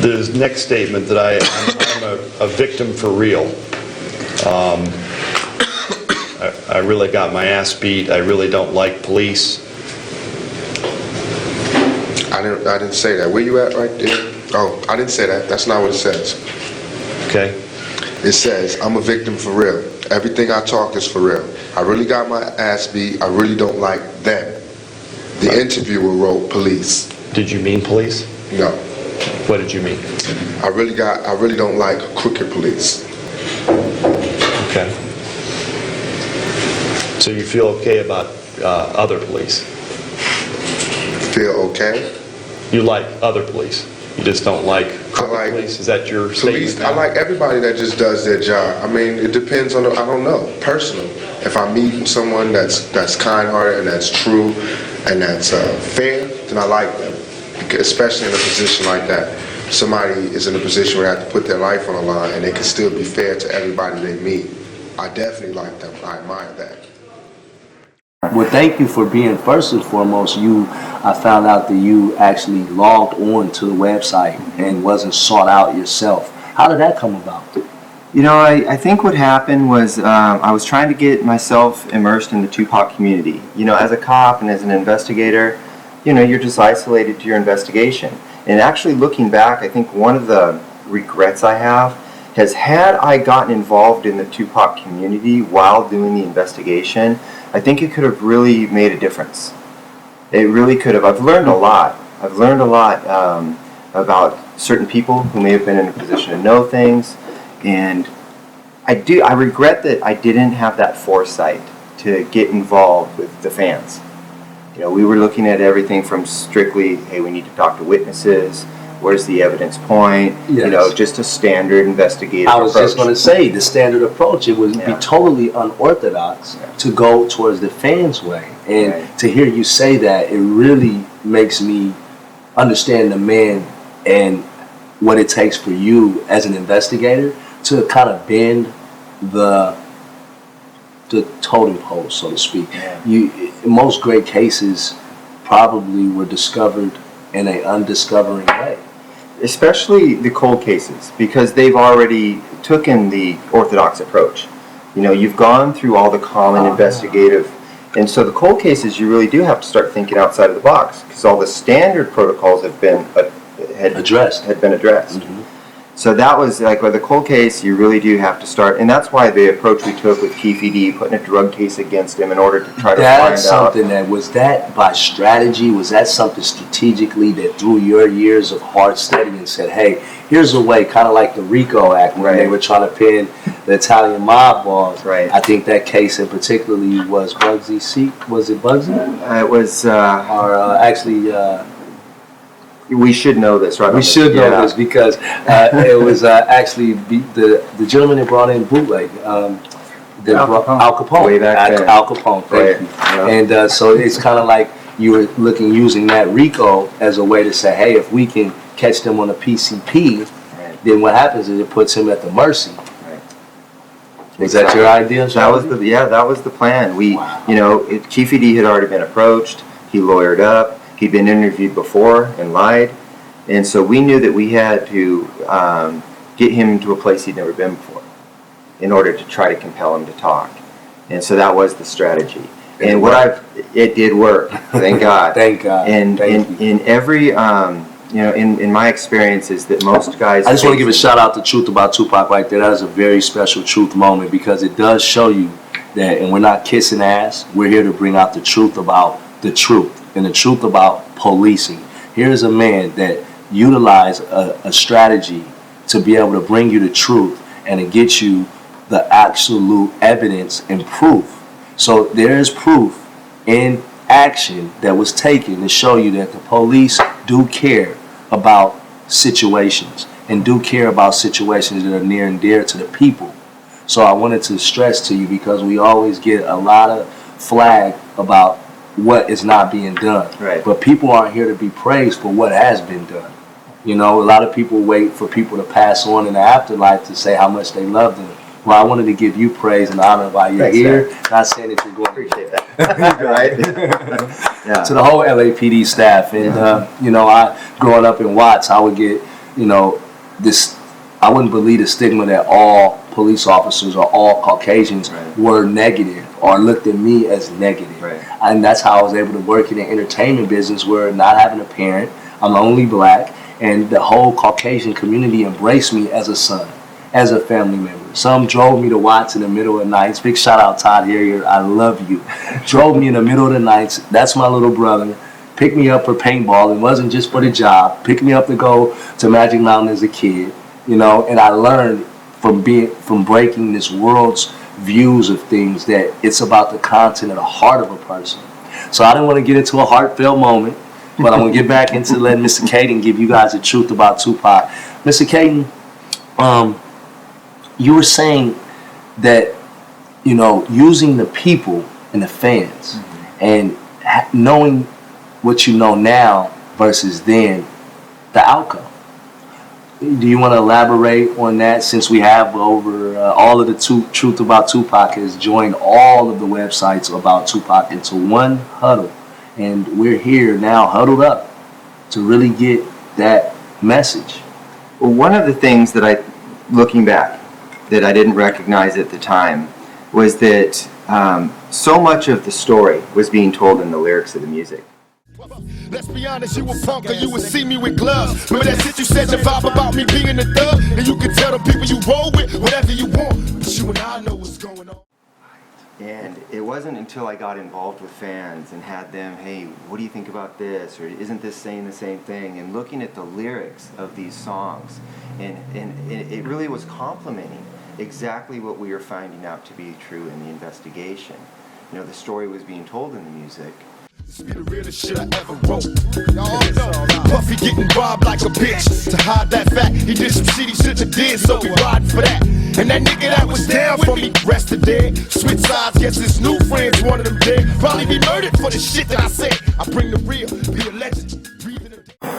the next statement that I'm a victim for real. I really got my ass beat. I really don't like police. I didn't say that. Where you at right there? Oh, I didn't say that. That's not what it says. Okay. It says, I'm a victim for real. Everything I talk is for real. I really got my ass beat. I really don't like them. The interviewer wrote police. Did you mean police? No. What did you mean? I really don't like crooked police. Okay. So you feel okay about other police? Feel okay? You like other police? You just don't like police? Is that your police? statement now? I like everybody that just does their job. I mean, it depends on, I don't know, personal. If I meet someone that's kind-hearted and that's true and that's fair, then I like them. Especially in a position like that. Somebody is in a position where they have to put their life on the line and they can still be fair to everybody they meet. I definitely like them. I admire that. Well, thank you for being, first and foremost, I found out that you actually logged on to the website and wasn't sought out yourself. How did that come about? You know, I think what happened was I was trying to get myself immersed in the Tupac community. You know, as a cop and as an investigator, you know, you're just isolated to your investigation. And actually looking back, I think one of the regrets I have has, had I gotten involved in the Tupac community while doing the investigation, I think it could have really made a difference. It really could have. I've learned a lot. I've learned a lot about certain people who may have been in a position to know things, and I regret that I didn't have that foresight to get involved with the fans. You know, we were looking at everything from strictly, hey, we need to talk to witnesses. Where's the evidence point? Yes. You know, just a standard investigative approach. I was just going to say, the standard approach, it would be totally unorthodox to go towards the fans' way. And to hear you say that, it really makes me understand the man and what it takes for you as an investigator to kind of bend the totem pole, so to speak. Most great cases probably were discovered in an undiscovering way. Especially the cold cases, because they've already taken the orthodox approach. You know, you've gone through all the common investigative, and so the cold cases, you really do have to start thinking outside of the box, because all the standard protocols have been addressed. Mm-hmm. So that was like with the cold case, you really do have to start, and that's why the approach we took with Keefe D, putting a drug case against him in order to try to find out. That's something that, was that by strategy? Was that something strategically that through your years of hard study and said, hey, here's a way, kind of like the RICO Act when they were trying to pin the Italian mob boss. Right. I think that case in particularly was Bugsy C. Was it Bugsy? It was, we should know this, right? We should know this because it was actually the gentleman that brought in bootleg. Al Capone. Way back then. Al Capone, thank you. Yeah. And so it's kind of like you were using that RICO as a way to say, hey, if we can catch them on a PCP, then what happens is it puts him at the mercy. Was that your idea? That was the plan. You know, Keefe D had already been approached. He lawyered up. He'd been interviewed before and lied, and so we knew that we had to get him into a place he'd never been before in order to try to compel him to talk. And so that was the strategy. And it did work. Thank God. Thank God. And in every in my experience is that most guys. I just want to give a shout out to Truth About Tupac right there. That is a very special truth moment because it does show you that, and we're not kissing ass. We're here to bring out the truth about the truth. And the truth about policing. Here's a man that utilized a strategy to be able to bring you the truth and to get you the absolute evidence and proof. So there is proof in action that was taken to show you that the police do care about situations and do care about situations that are near and dear to the people. So I wanted to stress to you because we always get a lot of flag about what is not being done. Right. But people aren't here to be praised for what has been done. You know, a lot of people wait for people to pass on in the afterlife to say how much they love them. Well, I wanted to give you praise and honor while you're here. Man. Not saying that you're going to appreciate that. Right? To the whole LAPD staff. And, you know, growing up in Watts, I would get you know, this, I wouldn't believe the stigma that all police officers or all Caucasians were negative or looked at me as negative. And that's how I was able to work in the entertainment business, where not having a parent, I'm the only black, and the whole Caucasian community embraced me as a son, as a family member. Some drove me to Watts in the middle of the nights. Big shout out Todd Harrier, I love you. Drove me in the middle of the nights. That's my little brother. Picked me up for paintball. It wasn't just for the job. Picked me up to go to Magic Mountain as a kid, you know. And I learned from breaking this world's views of things that it's about the content of the heart of a person. So I didn't want to get into a heartfelt moment, but I'm gonna get back into letting Mr. Kading give you guys the truth about Tupac. Mr. Kading, you were saying that, you know, using the people and the fans, and knowing what you know now versus then, the outcome. Do you want to elaborate on that, since we have over all of the Truth About Tupac has joined all of the websites about Tupac into one huddle, and we're here now huddled up to really get that message? Well, one of the things that looking back, that I didn't recognize at the time was that so much of the story was being told in the lyrics of the music. Let's be honest, you a punk or you would see me with gloves. Remember that shit you said, the vibe about me being a thug? And you can tell the people you roll with whatever you want, but you and I know what's going on. And it wasn't until I got involved with fans and had them, hey, what do you think about this? Or isn't this saying the same thing? And looking at the lyrics of these songs, and it really was complimenting exactly what we were finding out to be true in the investigation. You know, the story was being told in the music. This be the realest shit I ever wrote. Y'all know Puffy getting robbed like a bitch. To hide that fact, he did some shit he shouldn't have did, so we riding for that. And that nigga that was down for me, rested dead. Switch sides, guess his new friends, one of them dead. Probably be murdered for the shit that I said. I bring the real, be a legend.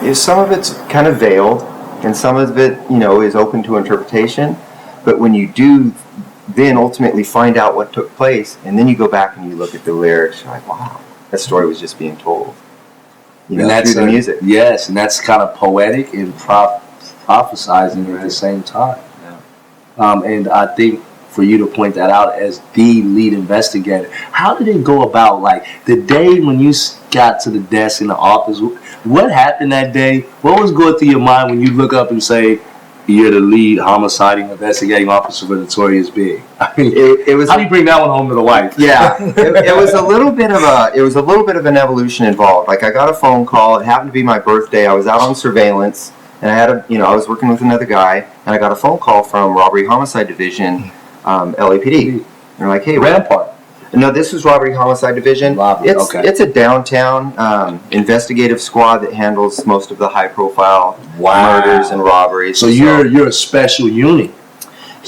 Yeah, some of it's kind of veiled, and some of it, you know, is open to interpretation. But when you do then ultimately find out what took place, and then you go back and you look at the lyrics, you're like, wow, that story was just being told. You know, through the music. Yes, and that's kind of poetic and prophesizing at the same time. Yeah. And I think for you to point that out as the lead investigator, how did it go about? Like the day when you got to the desk in the office, what happened that day? What was going through your mind when you look up and say, you're the lead homicide investigating officer for Notorious Big? I mean, it was. How do you bring that one home to the wife? Yeah, it was a little bit of an evolution involved. Like I got a phone call. It happened to be my birthday. I was out on surveillance, and I was working with another guy, and I got a phone call from Robbery Homicide Division, LAPD. They're like, hey, Rampart. No, this was Robbery Homicide Division. It's a downtown investigative squad that handles most of the high-profile murders and robberies. So you're a special unit.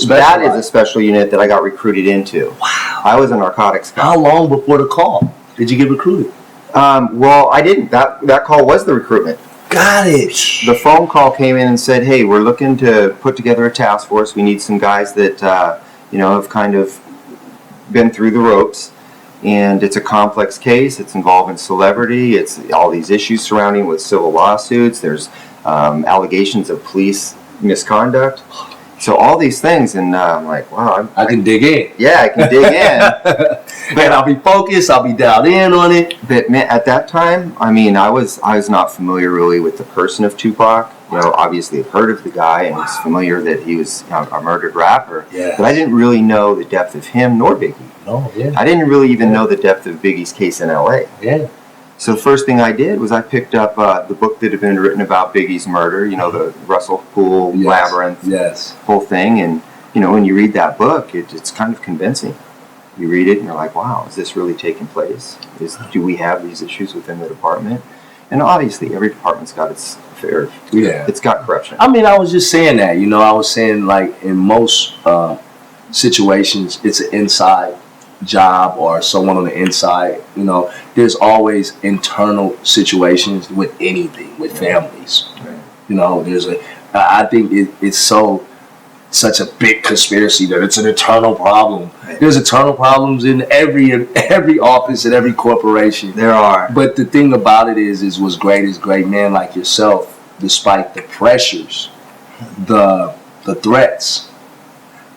That is a special unit that I got recruited into. Wow. I was a narcotics guy. How long before the call did you get recruited? Well, I didn't. That call was the recruitment. Got it. The phone call came in and said, hey, we're looking to put together a task force. We need some guys that have kind of been through the ropes, and it's a complex case. It's involving celebrity. It's all these issues surrounding with civil lawsuits. There's allegations of police misconduct. So all these things, and I'm like, wow, I can dig in. Yeah, I can dig in. But I'll be focused. I'll be dialed in on it. But man, at that time, I mean, I was not familiar really with the person of Tupac. You know, obviously I've heard of the guy and was familiar that he was a murdered rapper. Yeah. But I didn't really know the depth of him nor Biggie. No, yeah. I didn't really even know the depth of Biggie's case in L.A. Yeah. So the first thing I did was I picked up the book that had been written about Biggie's murder, you know, the Russell Poole Labyrinth whole thing. And, you know, when you read that book, it's kind of convincing. You read it and you're like, wow, is this really taking place? Do we have these issues within the department? And obviously every department's got its fair, it's got corruption. I mean, I was just saying that, you know, I was saying like in most situations, it's an inside job or someone on the inside. You know, there's always internal situations with anything, with families. Right. You know, I think it's such a big conspiracy that it's an eternal problem. Right. There's eternal problems in every office and every corporation. There are. But the thing about it is what's great is great men like yourself, despite the pressures the threats,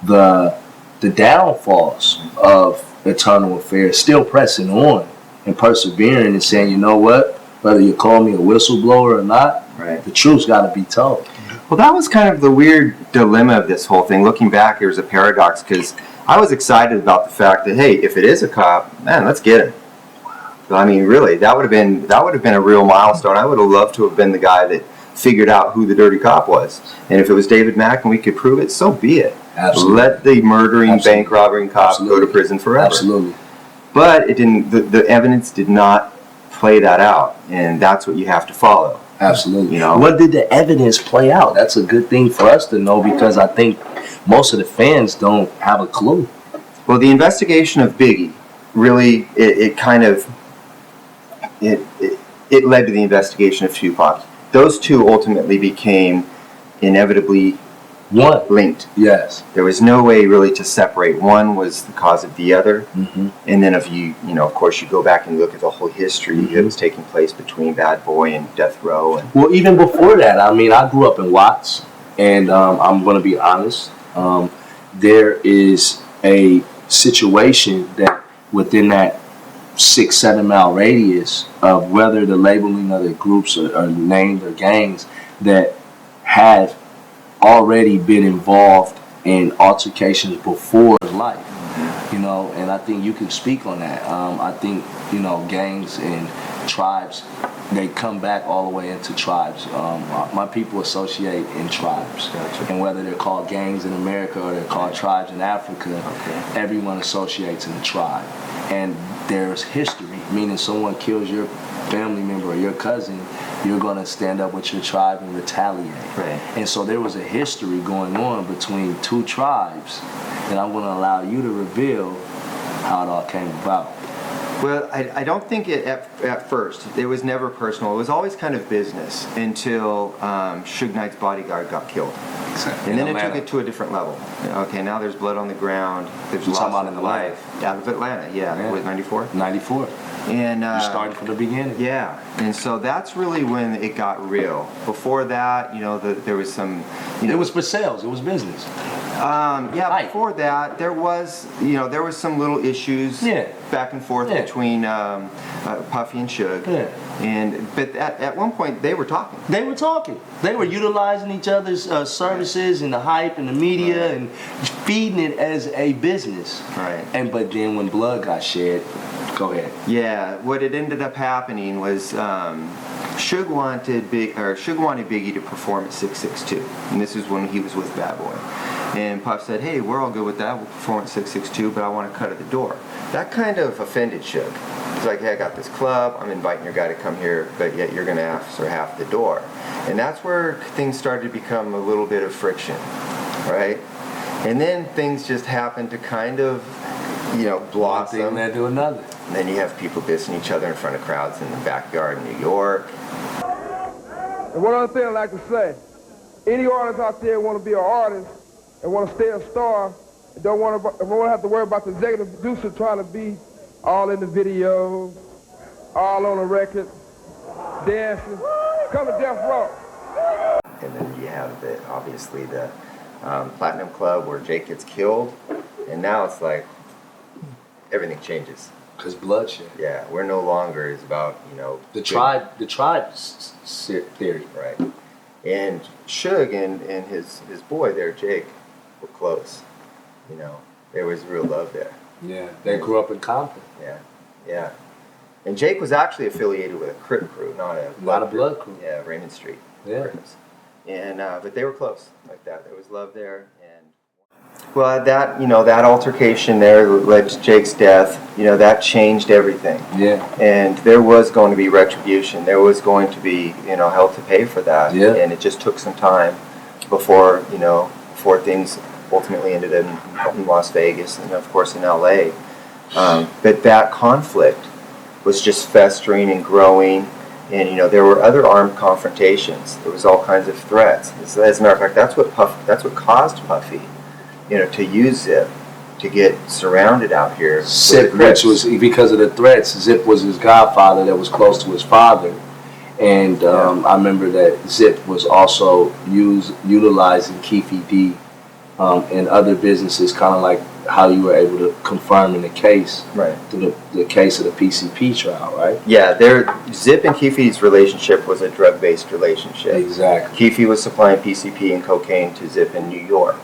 the downfalls of Eternal Affairs still pressing on and persevering and saying, you know what, whether you call me a whistleblower or not, Right. the truth's got to be told. Well, that was kind of the weird dilemma of this whole thing. Looking back, there was a paradox because I was excited about the fact that, hey, if it is a cop, man, let's get him. I mean, really, that would have been a real milestone. I would have loved to have been the guy that figured out who the dirty cop was. And if it was David Mack and we could prove it, so be it. Absolutely. Let the murdering, Absolutely. bank robbing cop Absolutely. go to prison forever. Absolutely. But it didn't. The evidence did not play that out, and that's what you have to follow. Absolutely. You know? What did the evidence play out? That's a good thing for us to know because I think most of the fans don't have a clue. Well, the investigation of Biggie really it led to the investigation of Tupac. Those two ultimately became inevitably One. linked. Yes. There was no way really to separate. One was the cause of the other. Mm-hmm. And then if you of course, you go back and look at the whole history that was taking place between Bad Boy and Death Row. And Well, even before that, I mean, I grew up in Watts, and I'm going to be honest. There is a situation that within that 6-7 mile radius of whether the labeling of the groups are named or gangs that have already been involved in altercations before life, and I think you can speak on that. I think, gangs and tribes, they come back all the way into tribes. My people associate in tribes. Gotcha. And whether they're called gangs in America or they're called tribes in Africa, everyone associates in a tribe. And there's history, meaning someone kills your family member or your cousin, you're going to stand up with your tribe and retaliate. Right. And so there was a history going on between two tribes, and I'm going to allow you to reveal how it all came about. Well, I don't think it at first. It was never personal. It was always kind of business until Suge Knight's bodyguard got killed. And then it took it to a different level. Okay, now there's blood on the ground. There's You're talking loss about of in life. Out of Atlanta, yeah. Was 94? 94. And You started from the beginning. yeah, and so that's really when it got real. Before that, there was some, It was for sales. It was business. yeah. Before that, there was some little issues back and forth between Puffy and Suge. Yeah. But at one point they were talking. They were talking. They were utilizing each other's services and the hype and the media and feeding it as a business. Right. But then when blood got shed, go ahead. Yeah, what it ended up happening was Suge wanted Biggie to perform at 662, and this is when he was with Bad Boy. And Puff said, "Hey, we're all good with that. We'll perform at 662, but I want to cut at the door." That kind of offended Suge. He's like, "Hey, I got this club. I'm inviting your guy to come here, but yet you're going to ask for half the door." And that's where things started to become a little bit of friction, right? And then things just happened to kind of, blossom. One thing led to another. And then you have people dissing each other in front of crowds in the backyard in New York. And one other thing I'd like to say, any artist out there want to be an artist and want to stay a star, and don't want to have to worry about the executive producer trying to be all in the video, all on the record, dancing, come to Death Row. And then you have obviously the Platinum Club where Jake gets killed, and now it's like everything changes. Because bloodshed. Yeah, we're no longer is about The tribe theory. right. And Suge and his boy there, Jake, were close. There was real love there. Yeah. They grew up in Compton. Yeah. And Jake was actually affiliated with a Crip crew, not a Blood crew. Yeah, Raymond Street. Yeah. Crips. And but they were close like that. There was love there, and well, that altercation there led to Jake's death. That changed everything. Yeah. And there was going to be retribution. There was going to be hell to pay for that. Yeah. And it just took some time before things ultimately ended in Las Vegas and of course in L.A. But that conflict was just festering and growing. And there were other armed confrontations. There was all kinds of threats. As a matter of fact, that's what caused Puffy, to use Zip to get surrounded out here. Zip, which was because of the threats. Zip was his godfather that was close to his father, And I remember that Zip was also utilizing Keefe D and other businesses, kind of like how you were able to confirm in the case, Right. through the case of the PCP trial, right? Yeah, Zip and Keefe's relationship was a drug-based relationship. Exactly. Keefe was supplying PCP and cocaine to Zip in New York.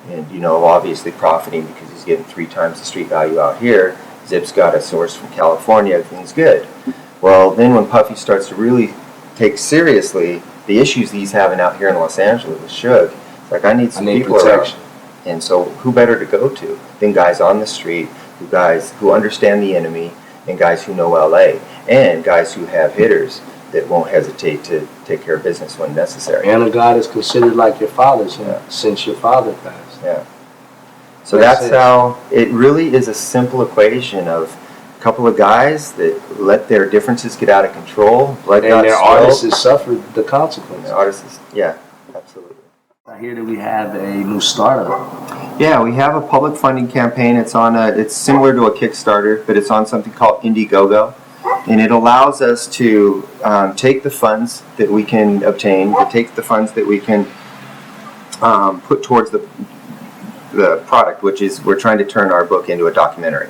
And, you know, obviously profiting because he's getting 3 times the street value out here. Zip's got a source from California, everything's good. Well, then when Puffy starts to really take seriously the issues he's having out here in Los Angeles with Suge, it's like, I need some people protection. around. And so who better to go to than guys on the street, guys who understand the enemy, and guys who know LA, and guys who have hitters that won't hesitate to take care of business when necessary. And a guy that's considered like your father since your father passed. Yeah. So that's how it really is, a simple equation of a couple of guys that let their differences get out of control. And their artists suffered the consequences. Their artists, yeah, absolutely. I hear that we have a new startup. Yeah, we have a public funding campaign. It's similar to a Kickstarter, but it's on something called Indiegogo. And it allows us to take the funds that we can obtain, to take the funds that we can put towards the product, which is we're trying to turn our book into a documentary.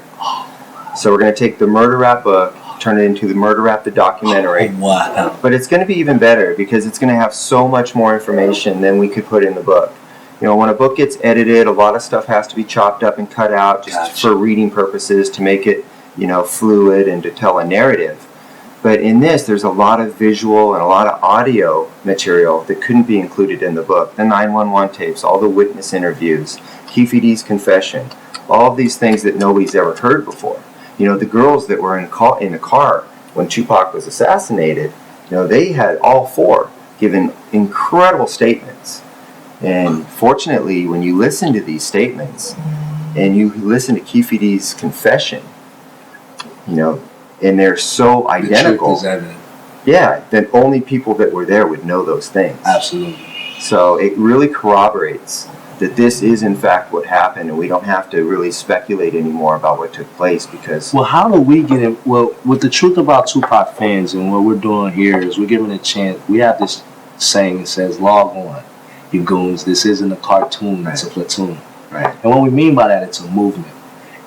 So we're going to take the Murder Rap book, turn it into the Murder Rap the documentary. Wow. But it's going to be even better because it's going to have so much more information than we could put in the book. You know, when a book gets edited, a lot of stuff has to be chopped up and cut out just for reading purposes to make it, you know, fluid and to tell a narrative. But in this, there's a lot of visual and a lot of audio material that couldn't be included in the book. The 911 tapes, all the witness interviews, Keefe D's confession, all of these things that nobody's ever heard before. You know, the girls that were in the car when Tupac was assassinated, you know, they had all 4 given incredible statements. And fortunately, when you listen to these statements and you listen to Keefe D's confession, you know, and they're so identical. The truth is evident. Yeah, that only people that were there would know those things. Absolutely. So it really corroborates that this is in fact what happened, and we don't have to really speculate anymore about what took place because... Well, how do we get in? Well, with the Truth About Tupac fans, and what we're doing here is we're giving a chance. We have this saying that says, log on, you goons. This isn't a cartoon, it's a platoon. Right. And what we mean by that, it's a movement.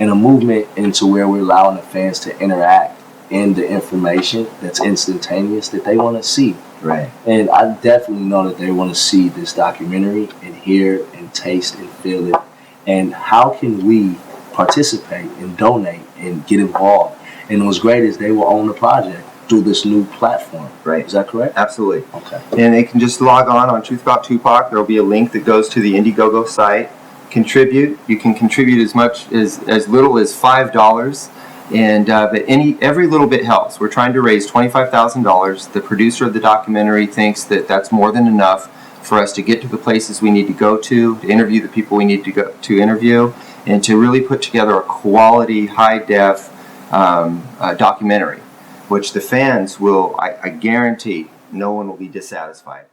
And a movement into where we're allowing the fans to interact in the information that's instantaneous that they want to see. Right. And I definitely know that they want to see this documentary and hear and taste and feel it. And how can we participate and donate and get involved? And what's great is they will own the project through this new platform. Right. Is that correct? Absolutely. Okay. And they can just log on Truth About Tupac. There will be a link that goes to the Indiegogo site. Contribute. You can contribute as much as little as $5. And but every little bit helps. We're trying to raise $25,000. The producer of the documentary thinks that that's more than enough for us to get to the places we need to go to interview the people we need to go to interview, and to really put together a quality, high-def documentary, which the fans will, I guarantee, no one will be dissatisfied.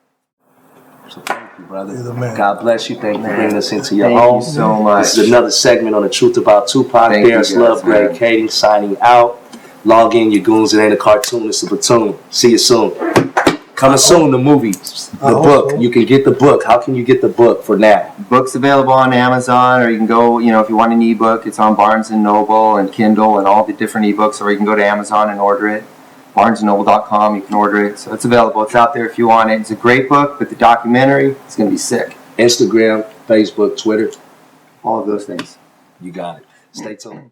So thank you, brother. You're the man. God bless you. Thank you for bringing us into your Thank home. you so much. This is another segment on the Truth About Tupac. Thank you, Darris guys, Love, Greg man. Kading signing out. Log in, you goons. It ain't a cartoon, it's a platoon. See you soon. Coming soon, the movie, the book. so. You can get the book. How can you get the book for now? Book's available on Amazon, or you can go, you know, if you want an ebook, it's on Barnes & Noble and Kindle and all the different ebooks, or you can go to Amazon and order it. BarnesandNoble.com, you can order it. So it's available. It's out there if you want it. It's a great book, but the documentary is going to be sick. Instagram, Facebook, Twitter. All of those things. You got it. Stay tuned.